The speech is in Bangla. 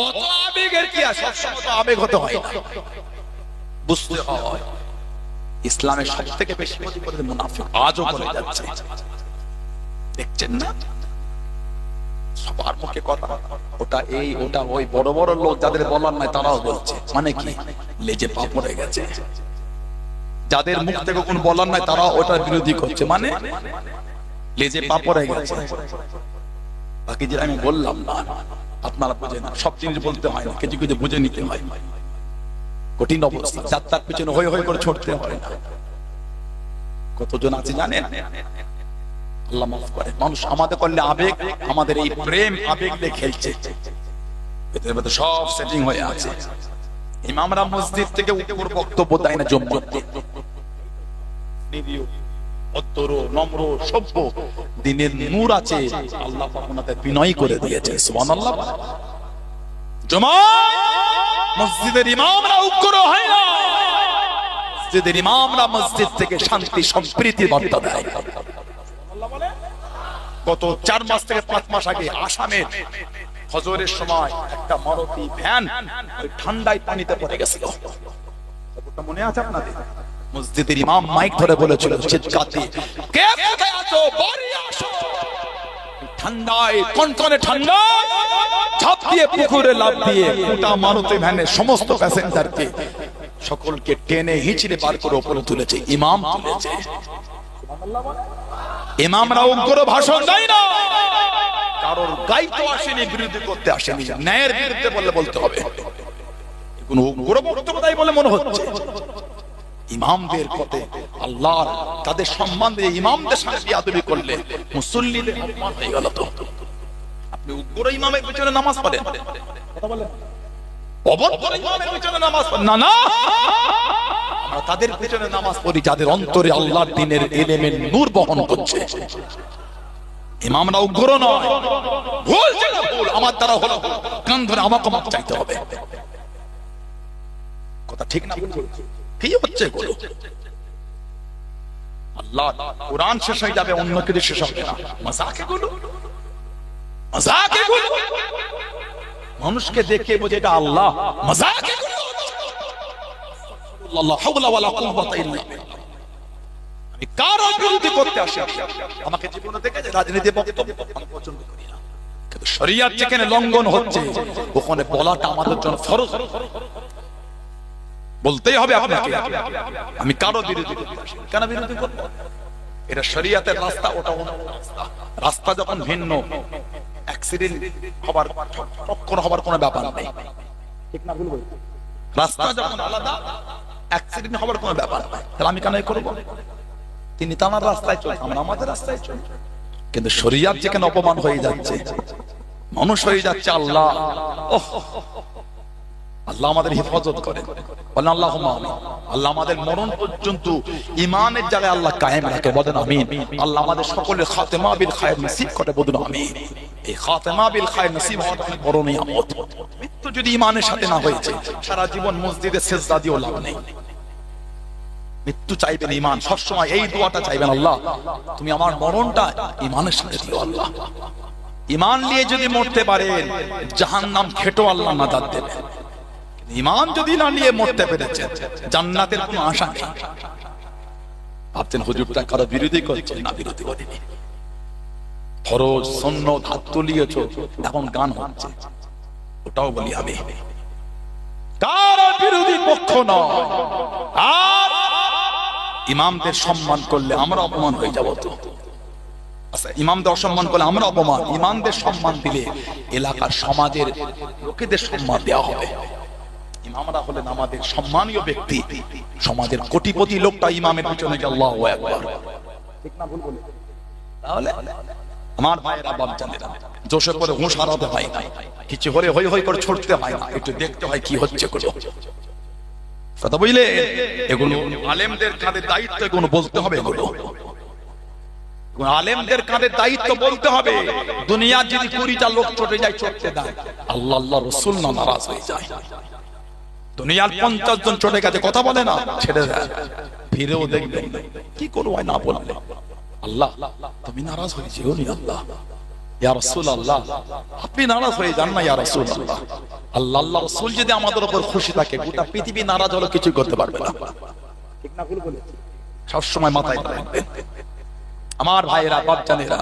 অত আবেগের কি আছে, সবসময় তো আবেগ হতে হয় না, বুঝতে হয়। ইসলামের সব থেকে বেশি ক্ষতি করে মুনাফিক, আজও করে যাচ্ছে, দেখছেন না? সবার মুখে কথা, ওটা এই ওটা ওই, বড় বড় লোক যাদের বলার নাই তারাও বলছে, মানে কি লেজে পা পড়ে গেছে। যাদের মুখ থেকে কোন বলার নাই তারা ওটার বিরোধী করছে, মানে লেজে পা পড়ে গেছে। বাকি যে আমি বললাম না, আপনারা বুঝে না, সব জিনিস বলতে হয় না, কিছু কিছু বুঝে নিতে হয়। কঠিন অবস্থা, যাত্রার পিছনে হই হই করে ছুটতে হয় না। কতজন আছে জানেন? আল্লাহ মাফ করে, মানুষ আমাদের করলে আবেগ, আমাদের এই প্রেম আবেগ দিয়ে খেলছে, এদের মধ্যে সব সেটিং হয়ে আছে। ইমামরা মসজিদ থেকে উপর বক্তব্য দেয় না, জম্মতে নিরীহ, অন্তর, নম্র, সভ্য, দিনের নূর আছে, আল্লাহ পাক ওনাদের বিনয় করে দিয়েছে। সুবহানাল্লাহ। মসজিদের ইমামরা উগ্র হয় না, মসজিদের ইমামরা মসজিদ থেকে শান্তি সম্প্রীতির বার্তা দেয়। গত 4 মাস থেকে 5 মাস আগে আসামের ফজরের সময় একটা মারুতি ভ্যান ওই ঠান্ডায় পানিতে পড়ে গেছিল, মনে আছে আপনাদের? মসজিদের ইমাম মাইক ধরে বলেছিল চিৎকারতে, কে কোথায় আছো, বাড়ি আসো। ঠান্ডায়, কনকনে ঠান্ডা, ঝাঁপ দিয়ে পুকুরে লাফ দিয়ে গোটা মারুতি ভ্যানের সমস্ত প্যাসেঞ্জারকে সকলকে টেনে হিঁচড়ে পার করে উপরে তুলেছে, ইমাম তুলেছে। ইমামরা উগ্র ভাষণ দেয় না, কারোর গাইতে আসেনি, বিরোধী করতে আসেনি, ন্যায়ের বিরুদ্ধে বললে বলতে হবে। কোন উগ্র বক্তব্য তাই বলে মনে হচ্ছে। ইমামদের কথা আল্লাহ তাদের সম্মান দিয়ে ইমামদের সাথে বিয়াদবি করলে মুসল্লিদের অপমান হয়ে গেল। তো আপনি উগ্র ইমামের পিছনে নামাজ পড়েন, কথা বলেন, অভদ্র ইমামের পিছনে নামাজ পড়েন না, না, আমরা তাদের পিছনে নামাজ পড়ি যাদের অন্তরে আল্লাহর দ্বীনের ইলমের নূর বহন করছে। ইমামরা উগ্র নয়, ভুল যেটা ভুল, আমার দ্বারা হলো কান ধরে আমাকে মাপ চাইতে হবে। কথা ঠিক না? কি হচ্ছে গুলো? আল্লাহ কোরআন শেষ হয়ে যাবে, অন্য কিছু শেষ হবে না। মাযাকে গুলো, মাযাকে গুলো, মানুষকে দেখে বোঝে এটা আল্লাহ। মাযাকে গুলো, আল্লাহ হাওলা ওয়ালা কুওয়াতা ইল্লা বিল্লাহ। আমি কারো বিরোধী করতে আসি, আমাকে জীবনে দেখেছে রাজনীতি বক্তব্য আমি পছন্দ করি না, কিন্তু শরীয়ত যেখানে লঙ্ঘন হচ্ছে ওখানে বলাটা আমাদের জন্য ফরজ, বলতেই হবে আপনাকে। আমি কারো বিরোধী করতে আসি, কেন বিরোধী করব? এটা শরীয়তের রাস্তা, ওটা অন্য রাস্তা। রাস্তা যখন ভিন্ন, অ্যাক্সিডেন্ট হবার, টক্কর হবার কোনো ব্যাপার নেই, ঠিক না? ভুল বলছি? রাস্তা যখন আলাদা, অ্যাক্সিডেন্ট হবার কোনো ব্যাপার নেই, তাহলে আমি কেন করব? তিনি তার রাস্তায় চলছে, আমরা আমাদের রাস্তায় চলছি। কিন্তু শরীয়ত যেখানে অপমান হয়ে যাচ্ছে, মানুষ হয়ে যাচ্ছে আল্লাহ, আল্লাহ আমাদের হেফাজত করে, বলেন আল্লাহুম্মা আমিন। আল্লাহ আমাদের মরণ পর্যন্ত ঈমানের জায়গায় আল্লাহ কায়েম রাখে, বলেন আমিন। আল্লাহ আমাদের সকলের খাতেমা বিল খায়র নসিব করে, বলেন আমিন। এই খাতেমা বিল খায়র নসিব হওয়াটা অনেক বড় নিয়ামত। মৃত্যু যদি ঈমানের সাথে না হয়েছে, সারা জীবন মসজিদে সিজদা দিয়েও লাভ নেই। মৃত্যু চাইবেন ঈমান, সবসময় এই দোয়াটা চাইবেন, আল্লাহ তুমি আমার মরণটা ঈমানের সাথে দিও। আল্লাহ ঈমান নিয়ে যদি মরতে পারেন, জাহান্নাম খেটেও আল্লাহ নাজাত দেবেন। ঈমান যদি না নিয়ে মরতে পেরেছেন, জান্নাতের কোনো আশা নেই। ভাবছেন হুজুরটা কারো বিরোধী করছে, না, বিরোধী করেনি। ফরজ সুন্নাত হাত তুলিয়েছো, এখন গান হচ্ছে, ওটাও বলি আমি কারো বিরোধী পক্ষ নয়। আর ইমামদের সম্মান করলে আমরা অপমান হয়ে যাব। তো আচ্ছা, ইমামদের অসম্মান করলে আমরা অপমান, ইমামদের সম্মান দিলে এলাকার সমাজের লোকেদের সম্মান দেওয়া হবে। ইমামরা হলেন আমাদের সম্মানীয় ব্যক্তি, সমাজের কোটিপতি লোকটা ইমামের পিছনে গিয়ে আল্লাহু আকবার, ঠিক না? ভুল বলে? তাহলে আমার ভাইয়েরা, বাপজানেরা, জোশে পড়ে হুঁশ হারাতে হয় না, কিছু হলে হই হই করে ছুটতে হয় না, একটু দেখতে হয় কি হচ্ছে গুলো। কথা বুঝলে? এগুলো আলেমদের কাঁধে দায়িত্ব, এগুলো বলতে হবে। এগুলো আলেমদের কাঁধে দায়িত্ব বলতে হবে। দুনিয়া যদি 20টা লোক চটে যায়, চটতে দেয়, আল্লাহ আল্লাহ রাসূল না নারাজ হয়ে যায়। দুনিয়ার 50 জন চটে গেছে, কথা বলে না, ছেড়ে দেয়, ফিরেও দেখবে কি করবো না বললে, আল্লাহ তুমি নারাজ হয়ে যেও নি, আল্লাহ ইয়া রাসূলুল্লাহ আপনি নারাজ হয়ে যান না, ইয়া রাসূলুল্লাহ আল্লাহ আল্লাহ রাসূল যদি আমাদের উপর খুশি থাকে, গোটা পৃথিবী নারাজ হলে কিছু করতে পারবে না। ঠিক না ভুল বলেছি? সব সময় মাথায় রাখবেন আমার ভাইয়েরা, বাপজানেরা।